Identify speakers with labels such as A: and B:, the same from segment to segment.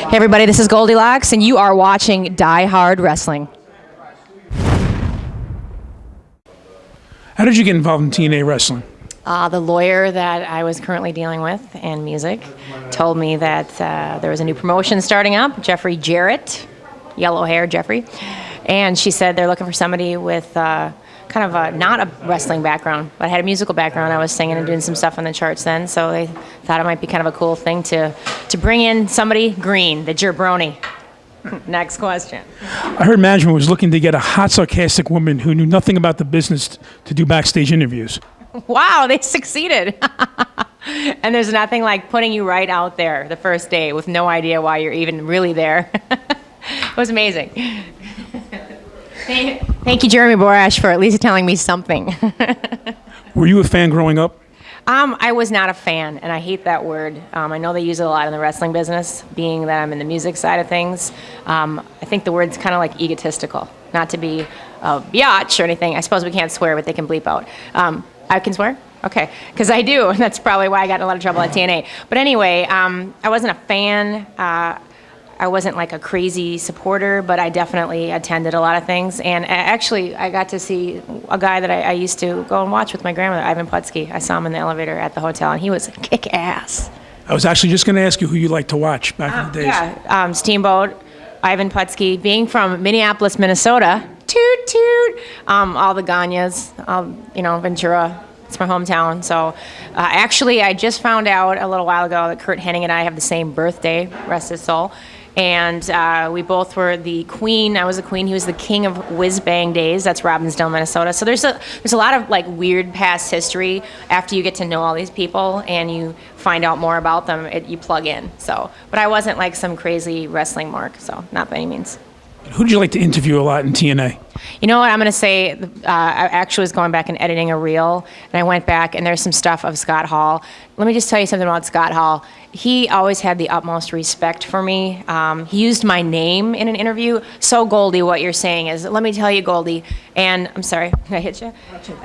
A: Hey everybody, this is Goldylocks, and you are watching DieHard Wrestling.
B: How did you get involved in TNA Wrestling?
A: The lawyer that I was currently dealing with in music told me that there was a new promotion starting up, Jeffrey Jarrett, yellow hair Jeffrey, and she said they're looking for somebody with kind of not a wrestling background, but had a musical background. I was singing and doing some stuff on the charts then, so they thought it might be kind of a cool thing to bring in somebody green, the jabroni. Next question.
B: I heard management was looking to get a hot, sarcastic woman who knew nothing about the business to do backstage interviews.
A: Wow, they succeeded. And there's nothing like putting you right out there the first day with no idea why you're even really there. It was amazing. Thank you, Jeremy Borash, for at least telling me something.
B: Were you a fan growing up?
A: I was not a fan, and I hate that word. I know they use it a lot in the wrestling business, being that I'm in the music side of things. I think the word's kind of like egotistical, not to be a biatch or anything. I suppose we can't swear, but they can bleep out. I can swear? Okay, because I do, and that's probably why I got in a lot of trouble at TNA. But anyway, I wasn't a fan. I wasn't like a crazy supporter, but I definitely attended a lot of things. And actually, I got to see a guy that I used to go and watch with my grandmother, Ivan Putski. I saw him in the elevator at the hotel, and he was kick-ass.
B: I was actually just going to ask you who you like to watch back in the days.
A: Yeah, Steamboat, Ivan Putski. Being from Minneapolis, Minnesota, toot toot, all the Ganyas, Ventura. It's my hometown. So actually, I just found out a little while ago that Kurt Hennig and I have the same birthday, rest his soul. And we both were the queen. I was the queen. He was the king of whiz bang days. That's Robbinsdale, Minnesota. So there's a lot of like weird past history after you get to know all these people and you find out more about them. You plug in. So, but I wasn't like some crazy wrestling mark. So not by any means.
B: Who'd you like to interview a lot in TNA?
A: You know what, I'm going to say, I actually was going back and editing a reel, and I went back, and there's some stuff of Scott Hall. Let me just tell you something about Scott Hall. He always had the utmost respect for me. He used my name in an interview. So, Goldy, what you're saying is, let me tell you, Goldy, and I'm sorry, did I hit you?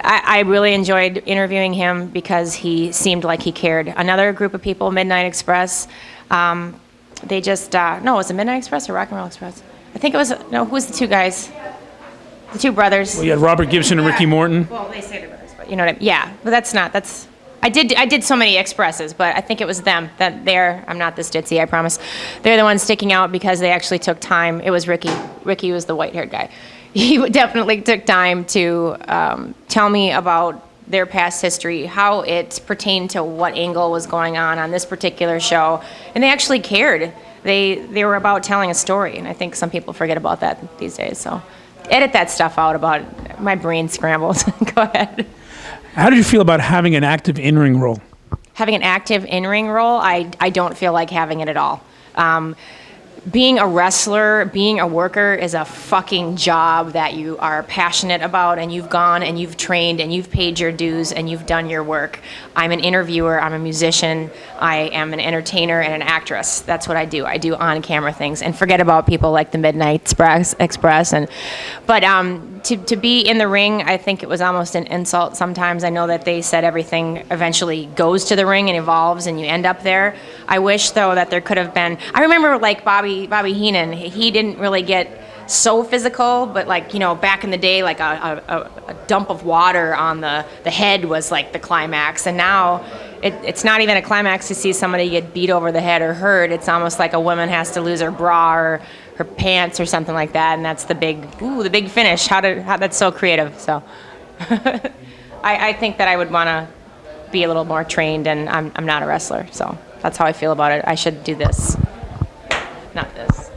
A: I really enjoyed interviewing him because he seemed like he cared. Another group of people, Midnight Express, they just, no, was it Midnight Express or Rock and Roll Express? I think it was, no, who was the two guys? The two brothers.
B: Well, you had Robert Gibson and Ricky Morton.
A: Well, they say they're brothers, but you know what I mean. Yeah, but that's, I did so many expresses, but I think it was them I'm not this ditzy, I promise. They're the ones sticking out because they actually took time. It was Ricky. Ricky was the white-haired guy. He definitely took time to tell me about their past history, how it pertained to what angle was going on this particular show, and they actually cared. They were about telling a story, and I think some people forget about that these days. So edit that stuff out about it. My brain scrambled. Go ahead.
B: How did you feel about having an active in-ring role?
A: Having an active in-ring role, I don't feel like having it at all. Being a wrestler, being a worker is a fucking job that you are passionate about, and you've gone and you've trained and you've paid your dues and you've done your work. I'm an interviewer, I'm a musician, I am an entertainer and an actress. That's what I do. I do on-camera things, and forget about people like the Midnight Express. But to be in the ring, I think it was almost an insult sometimes. I know that they said everything eventually goes to the ring and evolves and you end up there. I wish, though, that there could have been, I remember like Bobby Heenan, he didn't really get so physical, but like, back in the day, like a dump of water on the head was like the climax, and now it's not even a climax to see somebody get beat over the head or hurt. It's almost like a woman has to lose her bra or her pants or something like that, and that's the big finish. How that's so creative. So I think that I would want to be a little more trained, and I'm not a wrestler, so that's how I feel about it. I should do this, not this.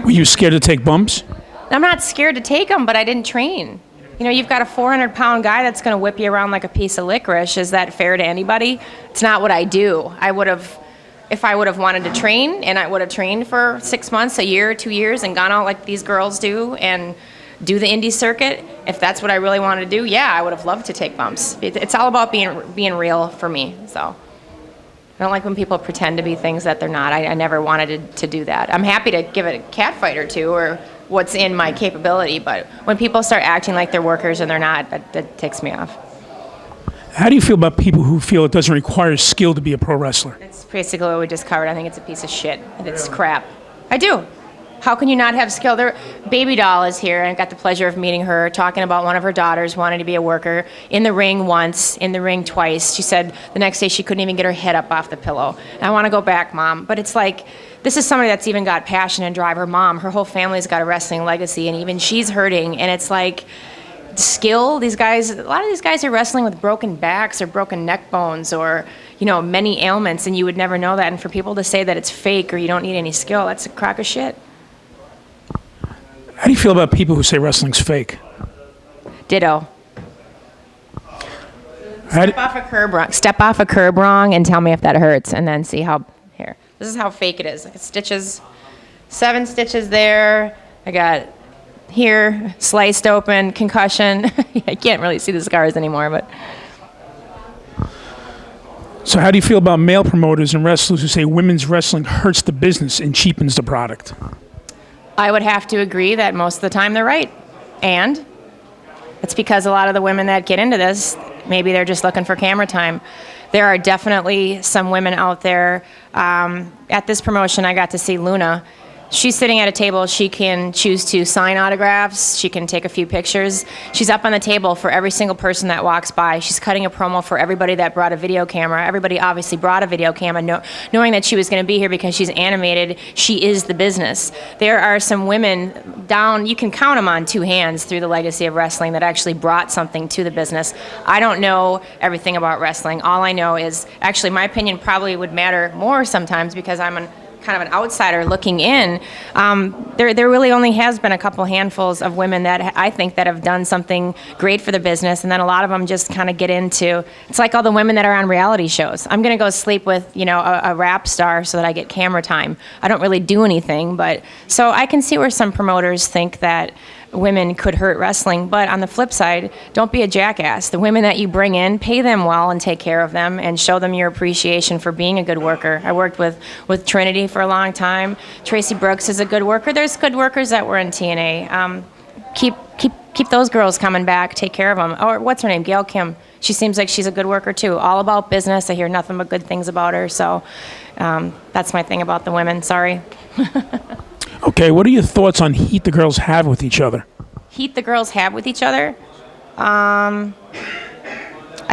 B: Were you scared to take bumps?
A: I'm not scared to take them, but I didn't train. You've got a 400-pound guy that's going to whip you around like a piece of licorice. Is that fair to anybody? It's not what I do. If I would have wanted to train, and I would have trained for 6 months, a year, 2 years, and gone out like these girls do and do the indie circuit, if that's what I really wanted to do, yeah, I would have loved to take bumps. It's all about being real for me, so. I don't like when people pretend to be things that they're not. I never wanted to do that. I'm happy to give it a cat fight or two or what's in my capability, but when people start acting like they're workers and they're not, that ticks me off.
B: How do you feel about people who feel it doesn't require skill to be a pro wrestler?
A: That's basically what we just covered. I think it's a piece of shit. It's crap. I do. How can you not have skill? Their baby doll is here, and I got the pleasure of meeting her, talking about one of her daughters wanting to be a worker in the ring once, in the ring twice. She said the next day she couldn't even get her head up off the pillow. I want to go back, Mom. But it's like, this is somebody that's even got passion and drive. Her mom, her whole family's got a wrestling legacy, and even she's hurting. And it's like, skill, these guys, a lot of these guys are wrestling with broken backs or broken neck bones or, you know, many ailments, and you would never know that. And for people to say that it's fake or you don't need any skill, that's a crock of shit.
B: How do you feel about people who say wrestling's fake?
A: Ditto. Step off a curb wrong and tell me if that hurts, and then see how, here. This is how fake it is. Stitches, 7 stitches there. I got here, sliced open, concussion. I can't really see the scars anymore, but.
B: So how do you feel about male promoters and wrestlers who say women's wrestling hurts the business and cheapens the product?
A: I would have to agree that most of the time they're right. And it's because a lot of the women that get into this, maybe they're just looking for camera time. There are definitely some women out there. At this promotion, I got to see Luna. She's sitting at a table. She can choose to sign autographs. She can take a few pictures. She's up on the table for every single person that walks by. She's cutting a promo for everybody that brought a video camera. Everybody obviously brought a video camera, knowing that she was going to be here because she's animated. She is the business. There are some women down, you can count them on 2 hands through the legacy of wrestling that actually brought something to the business. I don't know everything about wrestling. All I know is, actually, my opinion probably would matter more sometimes because I'm kind of an outsider looking in. There really only has been a couple handfuls of women that I think that have done something great for the business, and then a lot of them just kind of get into, it's like all the women that are on reality shows. I'm going to go sleep with, you know, a rap star so that I get camera time. I don't really do anything, but so I can see where some promoters think that women could hurt wrestling, but on the flip side, don't be a jackass. The women that you bring in, pay them well and take care of them and show them your appreciation for being a good worker. I worked with Trinity for a long time. Tracy Brooks is a good worker. There's good workers that were in TNA. Keep those girls coming back. Take care of them. Or what's her name? Gail Kim. She seems like she's a good worker too. All about business. I hear nothing but good things about her. So that's my thing about the women. Sorry.
B: Okay, what are your thoughts on heat the girls have with each other?
A: Heat the girls have with each other? I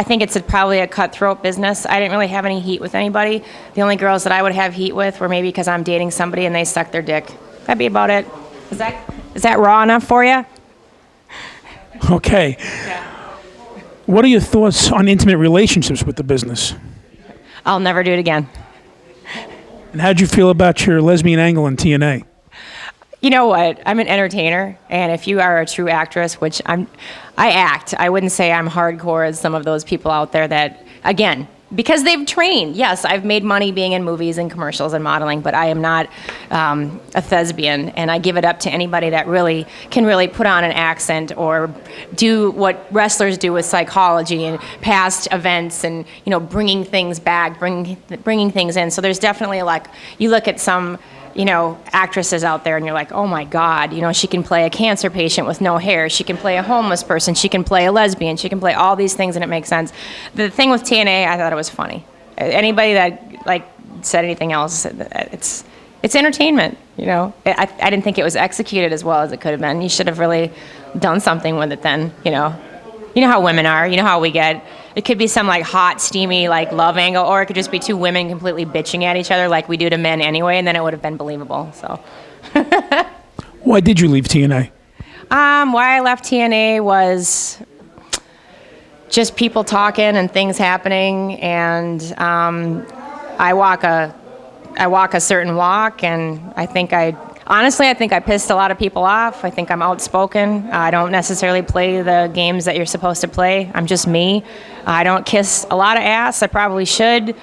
A: think it's probably a cutthroat business. I didn't really have any heat with anybody. The only girls that I would have heat with were maybe because I'm dating somebody and they suck their dick. That'd be about it. Is that raw enough for you?
B: Okay.
A: Yeah.
B: What are your thoughts on intimate relationships with the business?
A: I'll never do it again.
B: And how'd you feel about your lesbian angle in TNA?
A: You know what? I'm an entertainer, and if you are a true actress, which I act. I wouldn't say I'm hardcore as some of those people out there that, again, because they've trained. Yes, I've made money being in movies and commercials and modeling, but I am not a thespian, and I give it up to anybody that really can really put on an accent or do what wrestlers do with psychology and past events and, you know, bringing things back, bringing things in. So there's definitely, like, you look at some, you know, actresses out there and you're like, oh my God, you know, she can play a cancer patient with no hair. She can play a homeless person. She can play a lesbian. She can play all these things and it makes sense. The thing with TNA, I thought it was funny. Anybody that, like, said anything else, it's entertainment, you know. I didn't think it was executed as well as it could have been. You should have really done something with it then, you know. You know how women are. You know how we get. It could be some, like, hot, steamy, like, love angle, or it could just be 2 women completely bitching at each other like we do to men anyway, and then it would have been believable. So.
B: Why did you leave TNA?
A: Why I left TNA was just people talking and things happening, and I walk a certain walk, and I think I pissed a lot of people off. I think I'm outspoken. I don't necessarily play the games that you're supposed to play. I'm just me. I don't kiss a lot of ass. I probably should.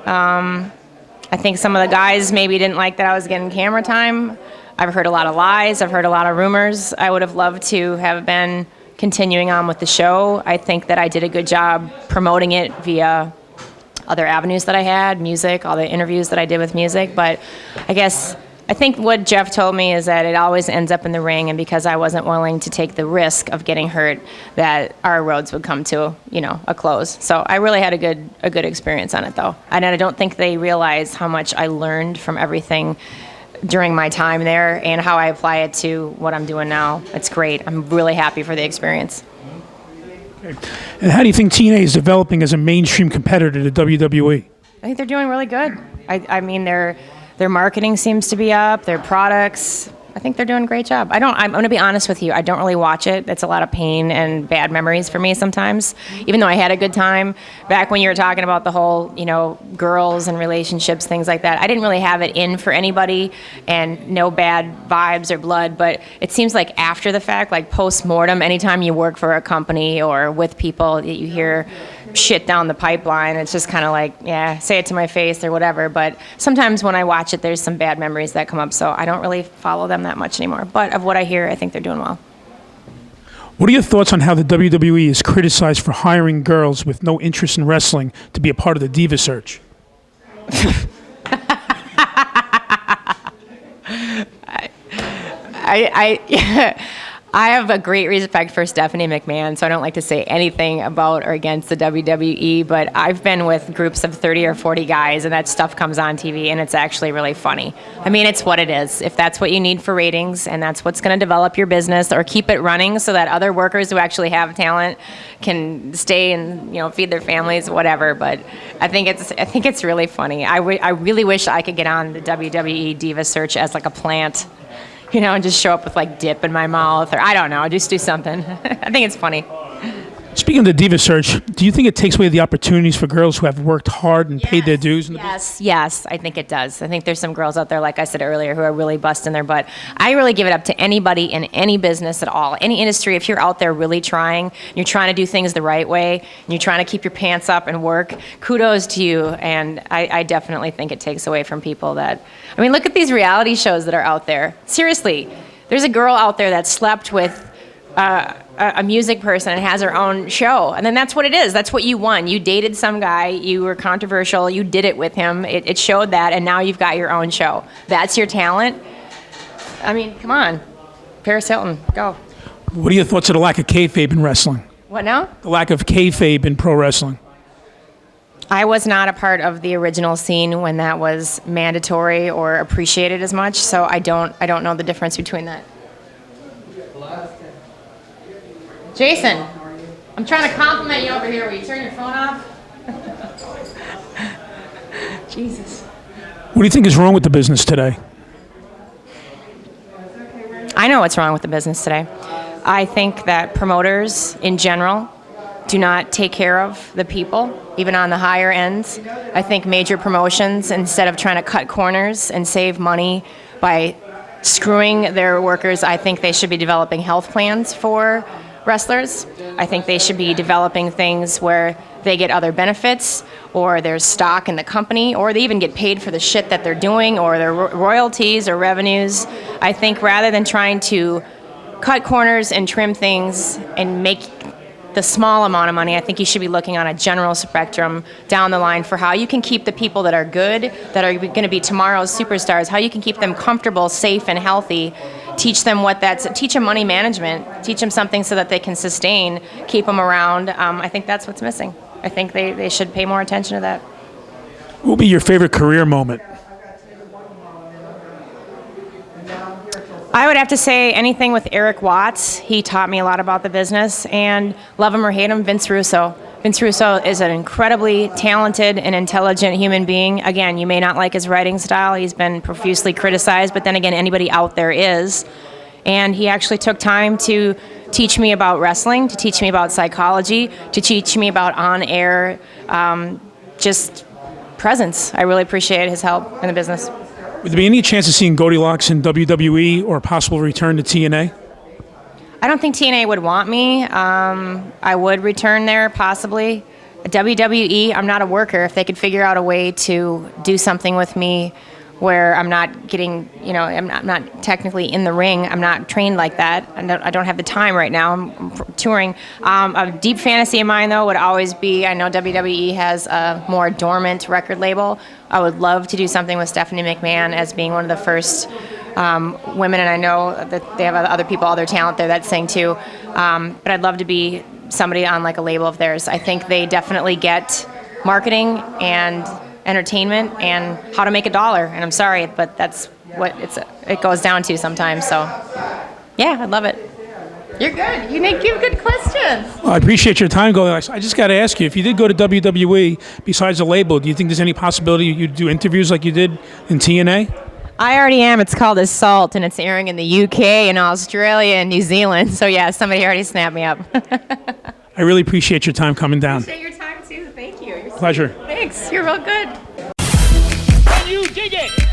A: I think some of the guys maybe didn't like that I was getting camera time. I've heard a lot of lies. I've heard a lot of rumors. I would have loved to have been continuing on with the show. I think that I did a good job promoting it via other avenues that I had, music, all the interviews that I did with music. But I think what Jeff told me is that it always ends up in the ring, and because I wasn't willing to take the risk of getting hurt, that our roads would come to, you know, a close. So I really had a good experience on it, though. And I don't think they realize how much I learned from everything during my time there and how I apply it to what I'm doing now. It's great. I'm really happy for the experience.
B: And how do you think TNA is developing as a mainstream competitor to WWE?
A: I think they're doing really good. I mean, their marketing seems to be up, their products. I think they're doing a great job. I'm going to be honest with you. I don't really watch it. It's a lot of pain and bad memories for me sometimes, even though I had a good time. Back when you were talking about the whole, girls and relationships, things like that, I didn't really have it in for anybody and no bad vibes or blood. But it seems like after the fact, like post-mortem, anytime you work for a company or with people that you hear shit down the pipeline, it's just kind of like, yeah, say it to my face or whatever. But sometimes when I watch it, there's some bad memories that come up, so I don't really follow them that much anymore. But of what I hear, I think they're doing well.
B: What are your thoughts on how the WWE is criticized for hiring girls with no interest in wrestling to be a part of the Diva Search?
A: I have a great respect for Stephanie McMahon, so I don't like to say anything about or against the WWE, but I've been with groups of 30 or 40 guys, and that stuff comes on TV, and it's actually really funny. I mean, it's what it is. If that's what you need for ratings, and that's what's going to develop your business or keep it running so that other workers who actually have talent can stay and feed their families, whatever. But I think it's really funny. I really wish I could get on the WWE Diva Search as like a plant. And just show up with like dip in my mouth, or I don't know, just do something. I think it's funny.
B: Speaking of the Diva Search, do you think it takes away the opportunities for girls who have worked hard and paid their dues?
A: Yes, I think it does. I think there's some girls out there, like I said earlier, who are really busting their butt. I really give it up to anybody in any business at all, any industry. If you're out there really trying, you're trying to do things the right way, and you're trying to keep your pants up and work, kudos to you. And I definitely think it takes away from people that, look at these reality shows that are out there. Seriously, there's a girl out there that slept with a music person and has her own show. And then that's what it is. That's what you won. You dated some guy, you were controversial, you did it with him, it showed that, and now you've got your own show. That's your talent? Come on. Paris Hilton, go.
B: What are your thoughts on the lack of kayfabe in wrestling?
A: What now?
B: The lack of kayfabe in pro wrestling.
A: I was not a part of the original scene when that was mandatory or appreciated as much, so I don't know the difference between that. Jason, I'm trying to compliment you over here. Will you turn your phone off? Jesus.
B: What do you think is wrong with the business today?
A: I know what's wrong with the business today. I think that promoters in general do not take care of the people, even on the higher ends. I think major promotions, instead of trying to cut corners and save money by screwing their workers, I think they should be developing health plans for wrestlers. I think they should be developing things where they get other benefits, or there's stock in the company, or they even get paid for the shit that they're doing, or their royalties or revenues. I think rather than trying to cut corners and trim things and make the small amount of money, I think you should be looking on a general spectrum down the line for how you can keep the people that are good, that are going to be tomorrow's superstars, how you can keep them comfortable, safe, and healthy. Teach them teach them money management, teach them something so that they can sustain, keep them around. I think that's what's missing. I think they should pay more attention to that.
B: What will be your favorite career moment?
A: I would have to say anything with Eric Watts. He taught me a lot about the business, and love him or hate him, Vince Russo. Vince Russo is an incredibly talented and intelligent human being. Again, you may not like his writing style. He's been profusely criticized, but then again, anybody out there is. And he actually took time to teach me about wrestling, to teach me about psychology, to teach me about on-air just presence. I really appreciate his help in the business.
B: Would there be any chance of seeing Goldylocks in WWE or a possible return to TNA?
A: I don't think TNA would want me. I would return there, possibly. WWE, I'm not a worker. If they could figure out a way to do something with me where I'm not getting, I'm not technically in the ring. I'm not trained like that. I don't have the time right now. I'm touring. A deep fantasy of mine, though, would always be, I know WWE has a more dormant record label. I would love to do something with Stephanie McMahon as being one of the first women, and I know that they have other people, other talent there that sing too. But I'd love to be somebody on like a label of theirs. I think they definitely get marketing and entertainment and how to make a dollar. And I'm sorry, but that's what it goes down to sometimes. So, yeah, I love it. You're good. You give good questions.
B: Well, I appreciate your time, Goldylocks. I just got to ask you, if you did go to WWE, besides the label, do you think there's any possibility you'd do interviews like you did in TNA?
A: I already am. It's called Assault, and it's airing in the UK and Australia and New Zealand. So, yeah, somebody already snapped me up.
B: I really appreciate your time coming down.
A: Appreciate your time, too. Thank you.
B: Pleasure.
A: Thanks. You're real good.
C: Can you dig it?